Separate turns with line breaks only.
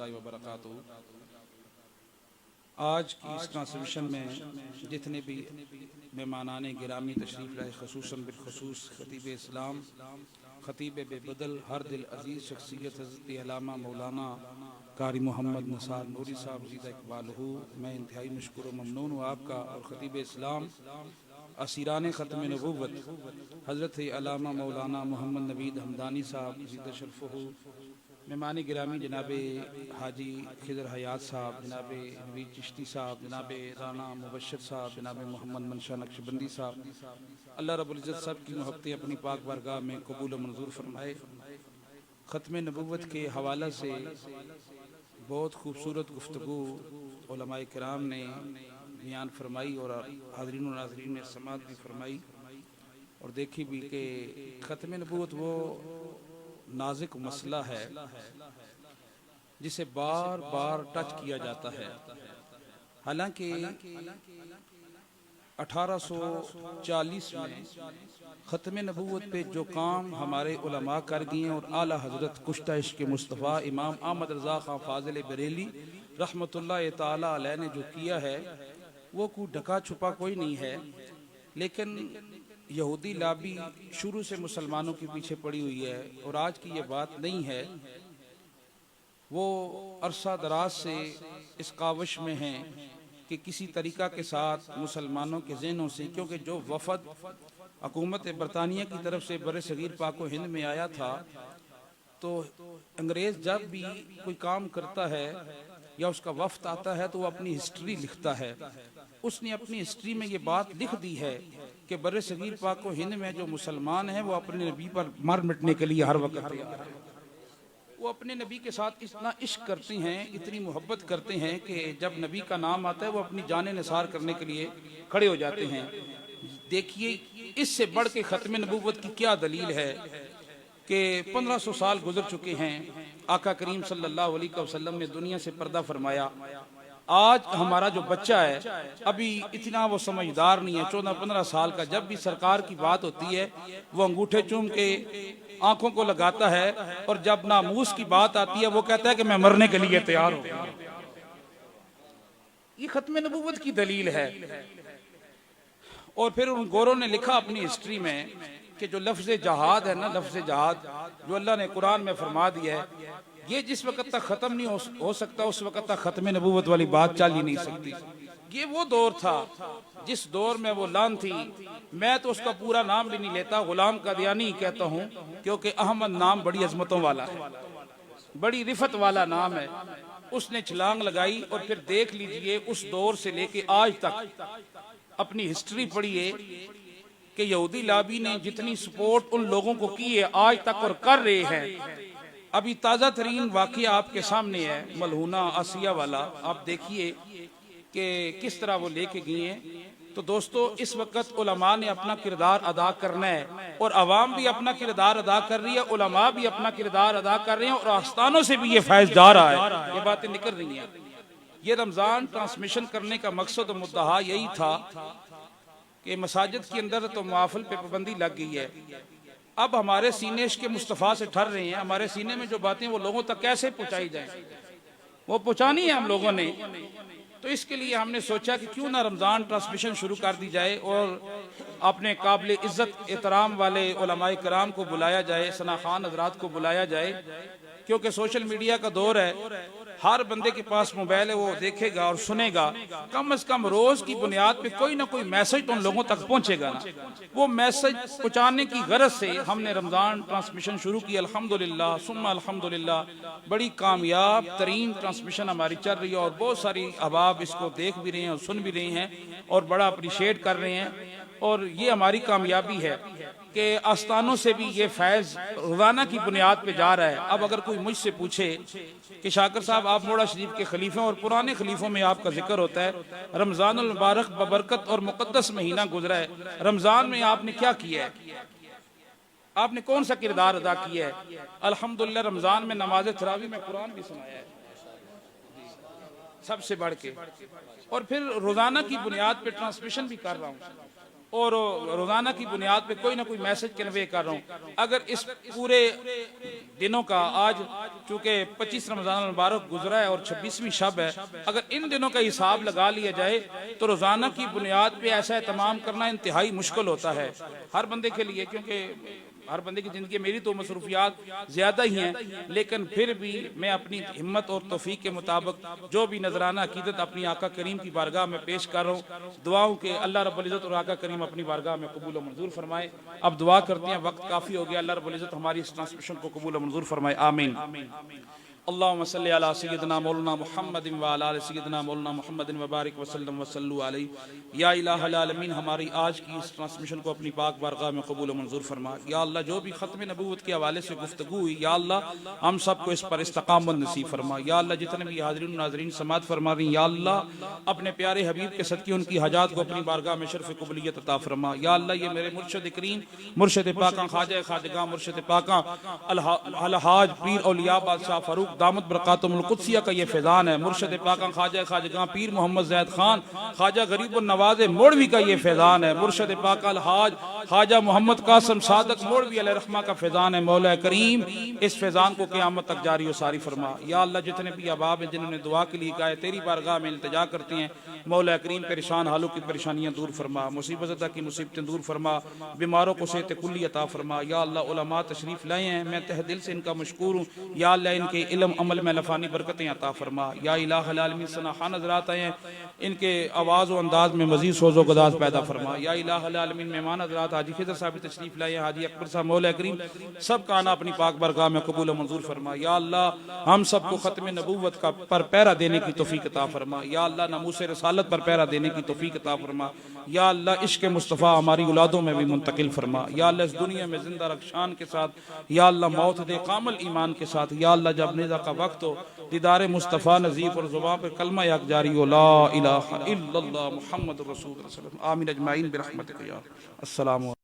रहमतुल्लाहि व बरकातुहू। आज की इस ट्रांसमिशन में जितने भी मेहमानाने गिरामी तशरीफ़ लाए, खसूसन बिलखसूस खतीब इस्लाम, खतीब बेबदल हर दिल अजीज़ शख्सियत हज़रत अल्लामा मौलाना कारी मोहम्मद निसार नूरी साहब ज़ीदा इकबाल हूँ, मैं इंतहाई मशकूर व ममनून हूँ आपका और खतीब इस्लाम असीरान ख़त्म नबूव्वत हज़रत अल्लामा मौलाना मोहम्मद नवीद हमदानी साहब ज़ीदा शरफ़हू, मेहमान गिरामी जनाब हाजी खिज़र हयात साहब, जनाब नवीद चिश्ती साहब, जनाब राना मुबशर साहब, जनाब मोहम्मद मनशा नक्शबंदी साहब, अल्लाह रब्बुल इज़्ज़त सब की मोहब्बतें अपनी पाक बारगाह में कबूल व मंजूर फरमाए। ख़त्म नबूव्वत के हवाला से बहुत खूबसूरत गुफ्तगू उलमाए किराम ने बयान फरमाई और हाज़रीन व नाज़रीन ने समाअत भी फरमाई और देखी भी कि ख़त्म नबूव्वत वो नाज़ुक मसला है जिसे बार बार टच किया जाता है। हालांकि 1840 में ख़त्म नबूव्वत पे जो काम हमारे उलमा कर गए हैं और आला हज़रत कुश्ता इश्क़ मुस्तफ़ा इमाम अहमद रज़ा ख़ान फ़ाज़िल बरेली रहमतुल्लाह ताला अलैह ने जो किया है वो कोई ढका छुपा कोई नहीं है। लेकिन यहूदी लाबी शुरू से मुसलमानों के पीछे पड़ी हुई है और आज की ये बात नहीं है, वो अरसा दराज से इस काविश में हैं कि किसी तरीक़ा के साथ मुसलमानों के जहनों से, क्योंकि जो वफ़द हुकूमत बरतानिया की तरफ से बर सगीर पाक व हिंद में आया था, तो अंग्रेज़ जब भी कोई काम करता है या उसका वफ़द आता है तो वो अपनी हिस्ट्री लिखता है। उसने अपनी हिस्ट्री में ये बात लिख दी है कि बर सगीर पाक व हिंद में जो मुसलमान हैं वो अपने नबी पर मर मिटने के लिए हर वक्त तैयार हैं। वो अपने नबी के साथ इतना इश्क करते हैं, इतनी मोहब्बत करते हैं कि जब नबी का नाम आता है वो अपनी जान निसार करने के लिए खड़े हो जाते हैं। देखिए इससे बढ़ के ख़त्म नबूव्वत की क्या दलील है कि 1500 साल गुजर चुके हैं, आका करीम सल्लल्लाहु अलैहि वसल्लम ने दुनिया से पर्दा फरमाया। आज हमारा जो बच्चा है अभी इतना वो समझदार नहीं है, 14-15 साल का, जब भी सरकार की बात होती है वो अंगूठे चूम के आंखों को लगाता है और जब नामूस की बात आती है वो कहता है कि मैं मरने के लिए तैयार हूं। ये खत्म नबूवत की दलील है। और फिर उन गोरों ने लिखा अपनी हिस्ट्री में कि जो लफ्ज जहाद है ना, लफ्ज जहाद जो अल्लाह ने कुरान में फरमा दिया है, ये जिस वक्त तक खत्म नहीं हो सकता उस वक्त तक खत्म नबूवत वाली बात चल ही नहीं सकती। ये वो दौर था जिस दौर में वो लान थी, मैं तो उसका पूरा नाम भी नहीं लेता, गुलाम कादियानी कहता हूँ, क्योंकि अहमद नाम बड़ी अजमतों वाला है, बड़ी रिफत वाला नाम है। उसने छलांग लगाई और फिर देख लीजिए उस दौर से लेके आज तक अपनी हिस्ट्री पढ़िए कि यहूदी लाबी ने जितनी सपोर्ट उन लोगों को की है आज तक और कर रहे हैं। अभी ताज़ा तरीन वाक़या आपके सामने है, मलहूना आसिया वाला, आप देखिए कि किस तरह वो लेके गए हैं। तो दोस्तों इस वक्त उलमा ने अपना किरदार अदा करना है और अवाम भी अपना किरदार अदा कर रही है, उलमा भी अपना किरदार अदा कर रहे हैं और आस्थानों से भी ये फैज़ जा रहा है, ये बातें निकल रही हैं। ये रमज़ान ट्रांसमिशन करने का मकसद और मुद्दा यही था कि मसाजिद के अंदर तो मुआफ़िल पे पाबंदी लग गई है। अब हमारे सीने के मुस्तफ़ा से ठर रहे हैं, हमारे सीने में जो बातें वो लोगों तक कैसे पहुँचाई जाए, वो पहुँचानी है हम लोगों ने। तो इसके लिए हमने सोचा कि क्यों ना रमज़ान ट्रांसमिशन शुरू कर दी जाए और अपने काबिल इज़्ज़त एहतराम वाले उलमाए किराम को बुलाया जाए, सना खान हज़रात को बुलाया जाए, क्योंकि सोशल मीडिया का दौर है, हर बंदे के पास मोबाइल है, वो देखेगा और सुनेगा। कम से कम रोज की बुनियाद पे कोई ना कोई मैसेज तो उन लोगों तक पहुंचेगा ना। वो मैसेज पहुंचाने की गरज से हमने रमज़ान ट्रांसमिशन शुरू की। अल्हम्दुलिल्लाह सुम्मा अल्हम्दुलिल्लाह बड़ी कामयाब तरीन ट्रांसमिशन हमारी चल रही है और बहुत सारी अहबाब इसको देख भी रहे हैं और सुन भी रहे हैं और बड़ा अप्रिशिएट कर रहे हैं। और ये हमारी कामयाबी है कि आस्थानों से भी ये फैज़ रोज़ाना की बुनियाद पे जा रहा है। अब अगर कोई मुझसे पूछे कि शाकिर साहब आप मोड़ा शरीफ के खलीफे और पुराने खलीफों में आपका जिक्र होता है, रमज़ानुल मुबारक बबरकत और मुक़द्दस महीना गुजरा है, रमज़ान में आपने क्या किया है, आपने कौन सा किरदार अदा किया है? अल्हम्दुलिल्लाह रमज़ान में नमाज तरावी में कुरान भी सुनाया है सबसे बढ़ के, और फिर रोज़ाना की बुनियाद पे ट्रांसमिशन भी कर रहा हूँ। और रोजाना की बुनियाद पे कोई ना कोई मैसेज कन्वे कर रहा हूँ। अगर इस पूरे दिनों का आज चूंकि 25 रमजान मुबारक गुजरा है और 26वीं शब है, अगर इन दिनों का हिसाब लगा लिया जाए तो रोजाना की बुनियाद पे ऐसा एहतमाम करना इंतहाई मुश्किल होता है हर बंदे के लिए, क्योंकि हर बंदे की जिंदगी, मेरी तो मसरूफियात ज्यादा ही हैं, लेकिन फिर भी मैं अपनी हिम्मत और तौफीक के मुताबिक जो भी नजराना अकीदत अपनी आका करीम की बारगाह में पेश कर रहा हूँ। दुआओं के अल्लाह रब्बुल इज्जत और आका करीम अपनी बारगाह में कबूल और मंजूर फरमाए। अब दुआ करते हैं, वक्त काफी हो गया। अल्लाह रब्बुल इज्जत हमारी इस ट्रांसमिशन को कबूल और मंजूर फरमाए, आमीन। अल्लाहुम्मा सल्ली अला सय्यिदिना मौलाना मुहम्मदिन व अला आलि सय्यिदिना मौलाना मुहम्मदिन व बारिक वसल्लम वसल्लु अलैहि। या इलाहल आलमीन, हमारी आज की इस ट्रांसमिशन को अपनी पाक बारगाह में कबूल और मंजूर फरमा। या अल्लाह, जो भी खत्म नबूवत के हवाले से गुफ्तगू हुई, या अल्लाह हम सबको इस पर इस्तकामत नसीब फरमा। या अल्लाह, जितने भी हाज़रीन नाज़रीन समात फरमा रही, या अल्लाह अपने प्यारे हबीब के सदक़े उनकी हाजात को अपनी बारगाह में शर्फ़ क़बूलियत अता फरमा। या अल्लाह, ये मेरे मुर्शिद करीम मुर्शिद पाका ख्वाजा खाजगा मुर्शिद पाका अलहाज पीर औलिया बादशाह फ़ारूक दामत बरकातुहुल कुद्सिया का ये फैज़ान है। मुर्शिद पाका ख्वाजा खाजगा पीर मोहम्मद ज़ैद खान ख्वाजा गरीब नवाज मोड़वी का ये फैज़ान है। मुर्शिद पाका अलहाज ख्वाजा मोहम्मद कासिम सादक मोड़वी अलैहि रहमा का फैज़ान है। मौला करीम इस फैज़ान को क़यामत तक जारी और सारी फरमा। या अल्लाह, जितने भी अहबाब हैं जिन्होंने दुआ के लिए कहा है, तेरी बारगाह में इल्तिजा करते हैं, मौला करीम परेशान हालों की परेशानियां दूर फरमा, मुसीबत अता की मुसीबतें दूर फरमा, बीमारों को सेहत कुल्ली अता फरमा। या अल्लाह, उलमा तशरीफ लाए हैं, मैं तहे दिल से इनका मशकूर हूँ। या अल्लाह, इनके इल्म अमल में लफानी बरकतें अता फरमा। या इलाहुल आलमीन, सनाखा नज़रात आए हैं, इनके आवाज़ व अंदाज में मजीद सोज़ो गदाज पैदा फरमा। या इलाहुल आलमीन, मेहमान हज़रात हाजी खिदर साहब तशरीफ लाए हैं, हाजी अकबर साहब, मौला करीम सब का आना अपनी पाक बरगाह में कबूल और मंजूर फरमा। या अल्लाह, हम सबको खत्म नबूवत का पर पैरा देने की तौफीक अता फरमा। या अल्लाह, नमूस रसालत पर पैरा देने की तौफीक अता फरमा। या अल्लाह, इश्क मुस्तफ़ा हमारी औलादों में भी मुंतकिल फरमा। या अल्लाह, इस दुनिया में जिंदा रखशान के साथ, या अल्लाह मौत दे कामिल ईमान के साथ। या अल्लाह, जब निज़ा का वक्त हो, दीदार मुस्तफ़ा नज़ीब और ज़ुबान पे कलमा यक जारी हो, ला इलाहा इल्लल्लाह मुहम्मदुर रसूलुल्लाह। आमीन अजमाइन बिरहमतिक या। अस्सलामु